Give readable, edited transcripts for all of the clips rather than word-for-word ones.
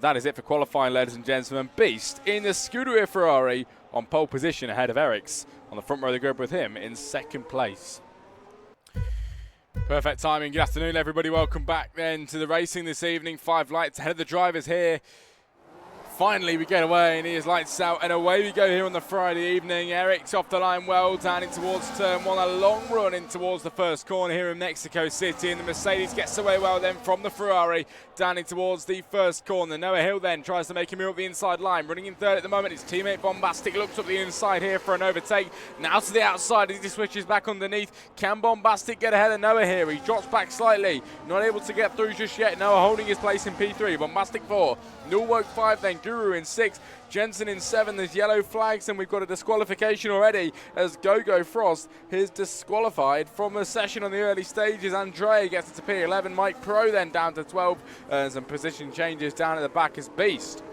that is it for qualifying, ladies and gentlemen. Beast in the Scuderia Ferrari on pole position ahead of Eriks on the front row of the grid with him in second place. Perfect timing. Good afternoon, everybody. Welcome back then to the racing this evening. 5 lights ahead of the drivers here. Finally, we get away, and he is lights out, and away we go here on the Friday evening. Eric's off the line well, down in towards turn 1, a long run in towards the first corner here in Mexico City, and the Mercedes gets away well then from the Ferrari, down in towards the first corner. Noah Hill then tries to make him move up the inside line, running in third at the moment. His teammate Bombastic looks up the inside here for an overtake. Now to the outside as he switches back underneath. Can Bombastic get ahead of Noah here? He drops back slightly, not able to get through just yet. Noah holding his place in P3, Bombastic 4, Nulwoke 5 then, Guru in 6, Jensen in 7. There's yellow flags, and we've got a disqualification already as Go-Go Frost is disqualified from the session on the early stages. Andrea gets it to P11, Mike Pro then down to 12, and some position changes down at the back as Beast,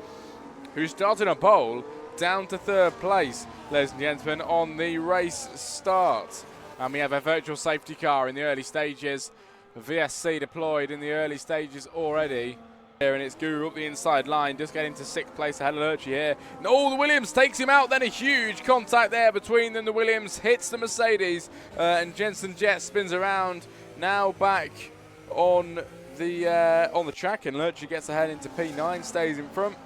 who started on pole, down to third place, ladies and gentlemen, on the race start. And we have a virtual safety car in the early stages, VSC deployed in the early stages already. And it's Guru up the inside line, just getting to 6th place ahead of Lurchy here. Oh, the Williams takes him out, then a huge contact there between them. The Williams hits the Mercedes, and Jensen Jet spins around, now back on the track, and Lurchy gets ahead into P9, stays in front.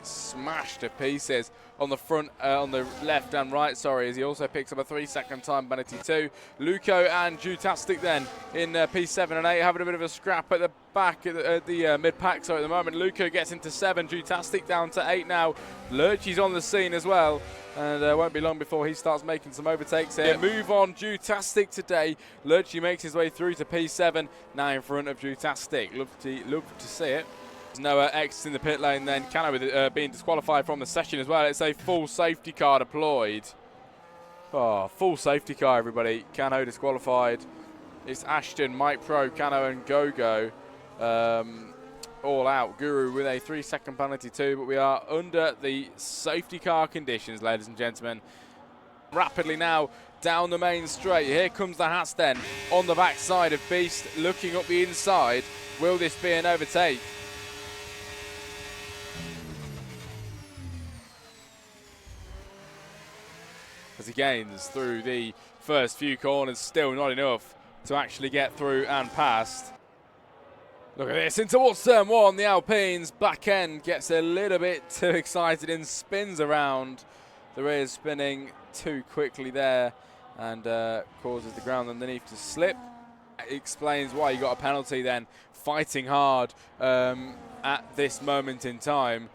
Smashed to pieces on the front, on the left and right, sorry, as he also picks up a 3-second time penalty too. Luco and Jutastic then in P7 and 8 having a bit of a scrap at the back, at the mid-pack, so at the moment Luco gets into 7, Jutastic down to 8 now. Lurchy's on the scene as well, and won't be long before he starts making some overtakes here. Move on Jutastic today. Lurchy makes his way through to P7, now in front of Jutastic. Love to see it. Noah X in the pit lane then, Cano with being disqualified from the session as well. It's a full safety car deployed. Oh, full safety car, everybody. Cano disqualified. It's Ashton, Mike Pro, Cano and Go-Go all out. Guru with a 3-second penalty too, but we are under the safety car conditions, ladies and gentlemen. Rapidly now down the main straight. Here comes the Hats then on the backside of Beast, looking up the inside. Will this be an overtake? As he gains through the first few corners, still not enough to actually get through and past. Look at this, in towards turn 1, the Alpines back end gets a little bit too excited and spins around. The rear is spinning too quickly there and causes the ground underneath to slip. It explains why you got a penalty then, fighting hard at this moment in time.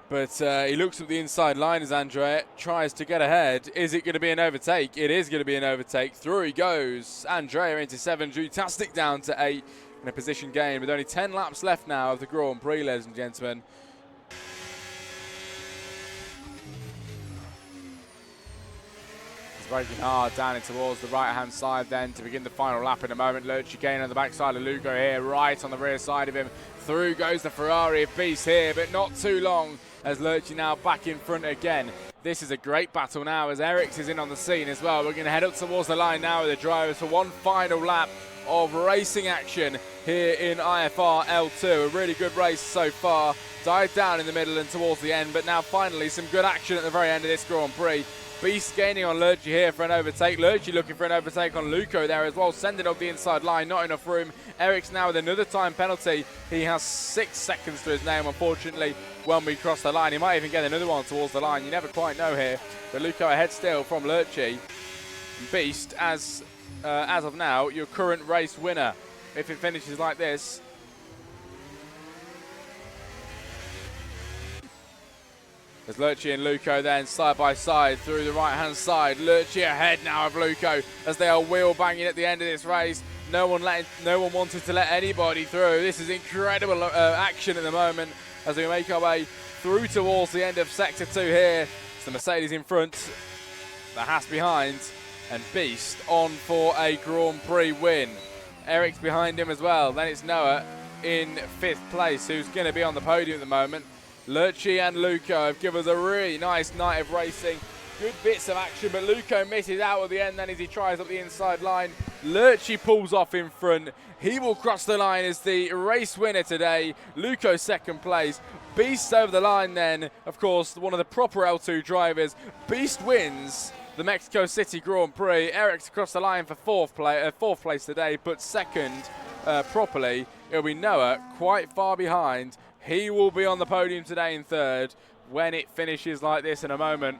But he looks at the inside line as Andrea tries to get ahead. Is it going to be an overtake? It is going to be an overtake. Through he goes. Andrea into 7, Jutastic down to 8 in a position gain with only 10 laps left now of the Grand Prix, ladies and gentlemen. He's braking hard down in towards the right-hand side then to begin the final lap in a moment. Lurchy gain on the backside of Lugo here, right on the rear side of him. Through goes the Ferrari of Beast here, but not too long as Lurchy now back in front again. This is a great battle now as Eriks is in on the scene as well. We're going to head up towards the line now with the drivers for one final lap of racing action here in IFR L2. A really good race so far. Died down in the middle and towards the end, but now finally some good action at the very end of this Grand Prix. Beast gaining on Lurchy here for an overtake. Lurchy looking for an overtake on Luco there as well, sending up the inside line, not enough room. Eric's now with another time penalty. He has 6 seconds to his name, unfortunately, when we cross the line. He might even get another one towards the line. You never quite know here. But Luco ahead still from Lurchy. Beast, as of now, your current race winner. If it finishes like this, as Lurchy and Luco then side by side through the right-hand side. Lurchy ahead now of Luco as they are wheel banging at the end of this race. No one wanted to let anybody through. This is incredible action at the moment as we make our way through towards the end of Sector 2 here. It's the Mercedes in front, the Haas behind, and Beast on for a Grand Prix win. Eric's behind him as well. Then it's Noah in 5th place, who's going to be on the podium at the moment. Lurchy and Luco have given us a really nice night of racing. Good bits of action, but Luco misses out at the end then as he tries up the inside line. Lurchy pulls off in front. He will cross the line as the race winner today. Luco second place. Beast over the line then, of course, one of the proper L2 drivers. Beast wins the Mexico City Grand Prix. Eric's across the line for fourth place today, but second properly. It'll be Noah quite far behind. He will be on the podium today in third when it finishes like this in a moment.